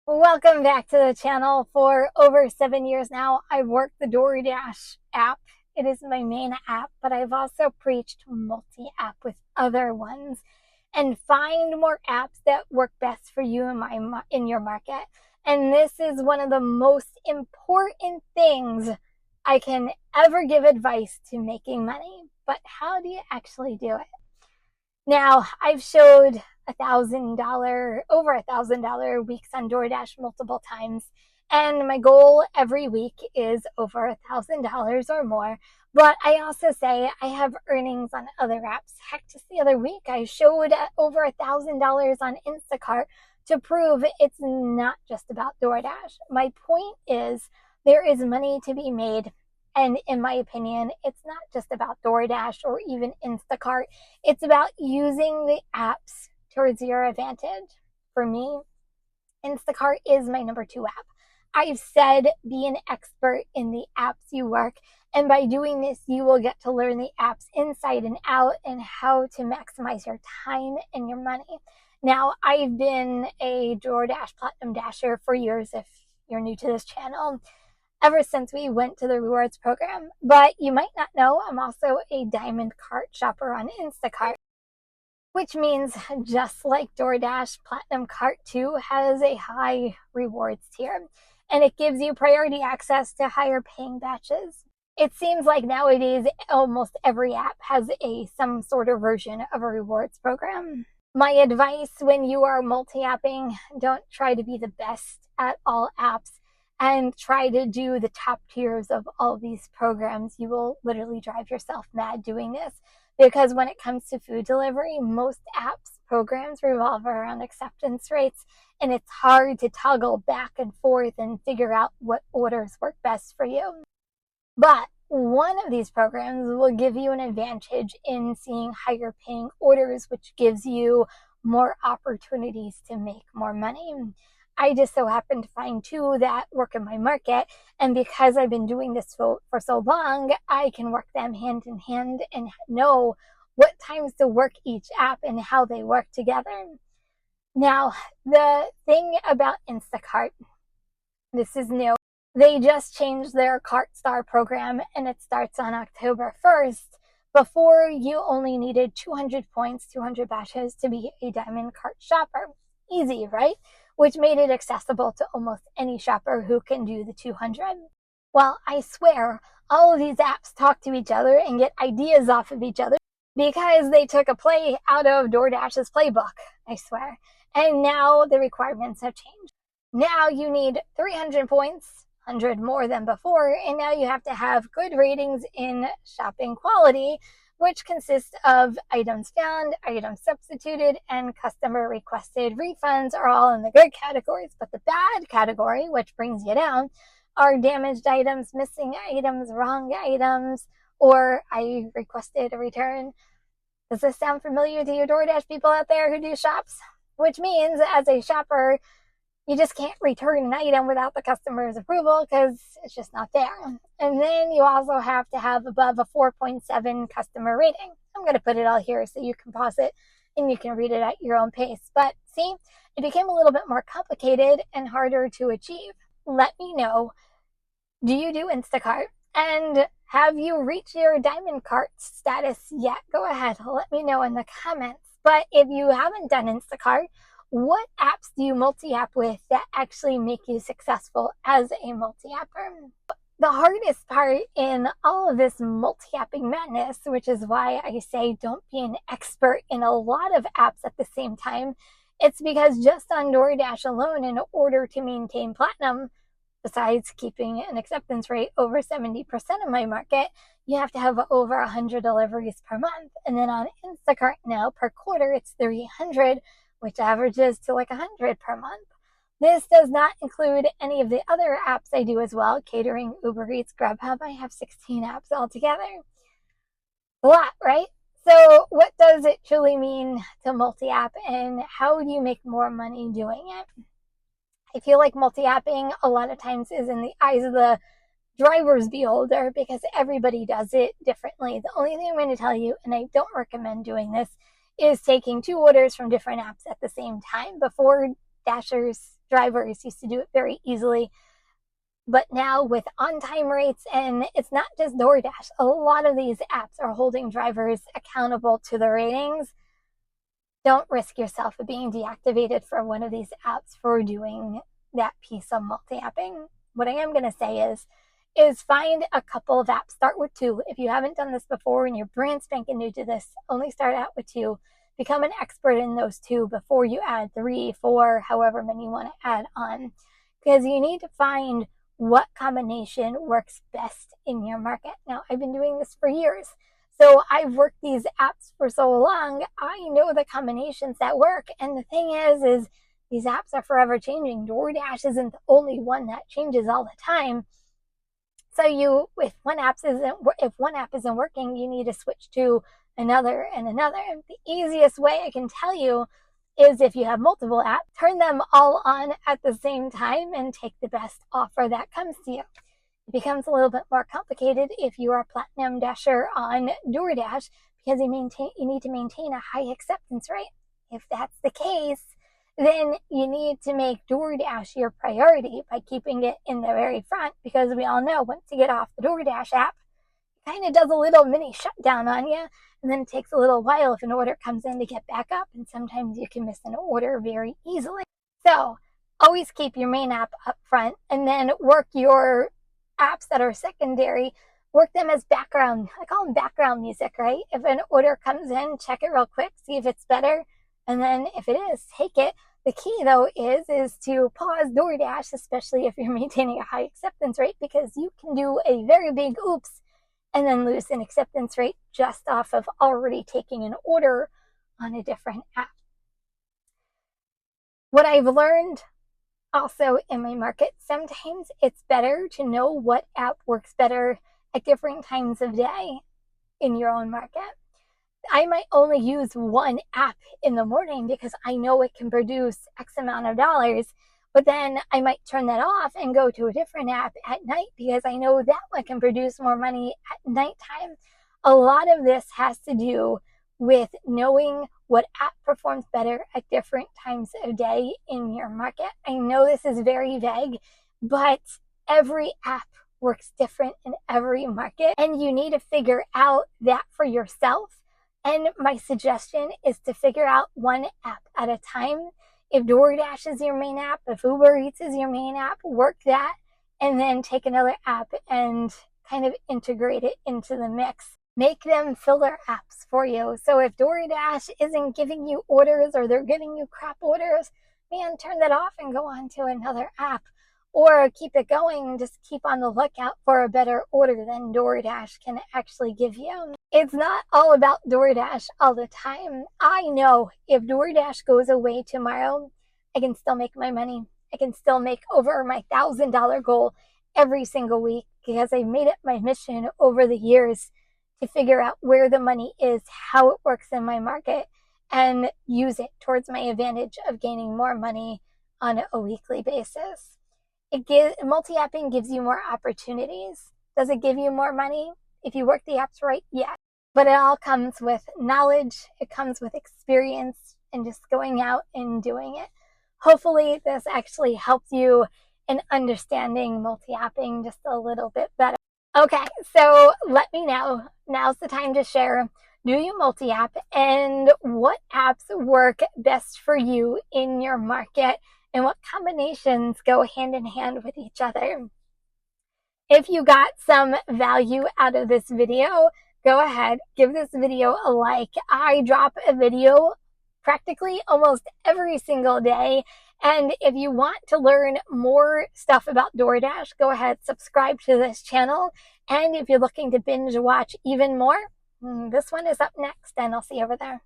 Welcome back to the channel. For over 7 years now, I've worked the DoorDash app. It is my main app, but I've also preached multi-app with other ones and find more apps that work best for you in your market. And this is one of the most important things I can ever give advice to making money. But how do you actually do it? Now, I've showed over $1,000 weeks on DoorDash multiple times, and my goal every week is over $1,000 or more. But I also say I have earnings on other apps. Heck, just the other week I showed over $1,000 on Instacart to prove it's not just about DoorDash. My point is there is money to be made. And in my opinion, it's not just about DoorDash or even Instacart. It's about using the apps towards your advantage. For me, Instacart is my number 2 app. I've said be an expert in the apps you work. And by doing this, you will get to learn the apps inside and out and how to maximize your time and your money. Now, I've been a DoorDash Platinum Dasher for years, if you're new to this channel, ever since we went to the rewards program. But you might not know, I'm also a diamond cart shopper on Instacart, which means just like DoorDash, Platinum Cart 2 has a high rewards tier, and it gives you priority access to higher paying batches. It seems like nowadays almost every app has some sort of version of a rewards program. My advice when you are multi-apping, don't try to be the best at all apps and try to do the top tiers of all these programs. You will literally drive yourself mad doing this, because when it comes to food delivery, most apps programs revolve around acceptance rates, and it's hard to toggle back and forth and figure out what orders work best for you. But one of these programs will give you an advantage in seeing higher paying orders, which gives you more opportunities to make more money. I just so happen to find 2 that work in my market, and because I've been doing this for so long, I can work them hand in hand and know what times to work each app and how they work together. Now, the thing about Instacart, this is new. They just changed their Cart Star program, and it starts on October 1st. Before, you only needed 200 points, 200 batches to be a diamond cart shopper. Easy, right? Which made it accessible to almost any shopper who can do the 200. Well, I swear, all of these apps talk to each other and get ideas off of each other because they took a play out of DoorDash's playbook, I swear. And now the requirements have changed. Now you need 300 points, 100 more than before, and now you have to have good ratings in shopping quality, which consists of items found, items substituted, and customer requested. Refunds are all in the good categories, but the bad category, which brings you down, are damaged items, missing items, wrong items, or I requested a return. Does this sound familiar to you DoorDash people out there who do shops? Which means, as a shopper, you just can't return an item without the customer's approval because it's just not there. And then you also have to have above a 4.7 customer rating. I'm going to put it all here so you can pause it and you can read it at your own pace. But see, it became a little bit more complicated and harder to achieve. Let me know, do you do Instacart? And have you reached your diamond cart status yet? Go ahead, let me know in the comments. But if you haven't done Instacart, what apps do you multi-app with that actually make you successful as a multi-apper? The hardest part in all of this multi-apping madness, which is why I say don't be an expert in a lot of apps at the same time, it's because just on DoorDash alone, in order to maintain platinum, besides keeping an acceptance rate over 70% of my market, you have to have over 100 deliveries per month. And then on Instacart now, per quarter, it's 300, which averages to like 100 per month. This does not include any of the other apps I do as well, catering, Uber Eats, Grubhub. I have 16 apps altogether. A lot, right? So what does it truly mean to multi-app, and how do you make more money doing it? I feel like multi-apping a lot of times is in the eyes of the driver's beholder because everybody does it differently. The only thing I'm going to tell you, and I don't recommend doing this, is taking 2 orders from different apps at the same time. Before, Dashers drivers used to do it very easily. But now with on-time rates, and it's not just DoorDash, a lot of these apps are holding drivers accountable to the ratings. Don't risk yourself of being deactivated for one of these apps for doing that piece of multi-apping. What I am going to say is find a couple of apps. Start with 2. If you haven't done this before and you're brand spanking new to this, only start out with 2. Become an expert in those 2 before you add 3, 4, however many you want to add on. Because you need to find what combination works best in your market. Now, I've been doing this for years. So I've worked these apps for so long, I know the combinations that work. And the thing is these apps are forever changing. DoorDash isn't the only one that changes all the time. So if one app isn't working, you need to switch to another and another. And the easiest way I can tell you is if you have multiple apps, turn them all on at the same time and take the best offer that comes to you. It becomes a little bit more complicated if you are a Platinum Dasher on DoorDash because you need to maintain a high acceptance rate. If that's the case, then you need to make DoorDash your priority by keeping it in the very front, because we all know once you get off the DoorDash app, it kind of does a little mini shutdown on you, and then it takes a little while if an order comes in to get back up, and sometimes you can miss an order very easily. So always keep your main app up front, and then work your apps that are secondary, work them as background. I call them background music, right? If an order comes in, check it real quick, see if it's better, and then if it is, take it. The key, though, is to pause DoorDash, especially if you're maintaining a high acceptance rate, because you can do a very big oops and then lose an acceptance rate just off of already taking an order on a different app. What I've learned also in my market, sometimes it's better to know what app works better at different times of day in your own market. I might only use one app in the morning because I know it can produce X amount of dollars, but then I might turn that off and go to a different app at night because I know that one can produce more money at nighttime. A lot of this has to do with knowing what app performs better at different times of day in your market. I know this is very vague, but every app works different in every market, and you need to figure out that for yourself. And my suggestion is to figure out one app at a time. If DoorDash is your main app, if Uber Eats is your main app, work that, and then take another app and kind of integrate it into the mix. Make them filler apps for you. So if DoorDash isn't giving you orders or they're giving you crap orders, man, turn that off and go on to another app. Or keep it going and just keep on the lookout for a better order than DoorDash can actually give you. It's not all about DoorDash all the time. I know if DoorDash goes away tomorrow, I can still make my money. I can still make over my $1,000 goal every single week because I've made it my mission over the years to figure out where the money is, how it works in my market, and use it towards my advantage of gaining more money on a weekly basis. Multi-apping gives you more opportunities. Does it give you more money? If you work the apps right, yes. But it all comes with knowledge. It comes with experience and just going out and doing it. Hopefully this actually helps you in understanding multi-apping just a little bit better. Okay, so let me know. Now's the time to share. Do you multi-app, and what apps work best for you in your market, and what combinations go hand in hand with each other? If you got some value out of this video, go ahead, give this video a like. I drop a video practically almost every single day. And if you want to learn more stuff about DoorDash, go ahead, subscribe to this channel. And if you're looking to binge watch even more, this one is up next, and I'll see you over there.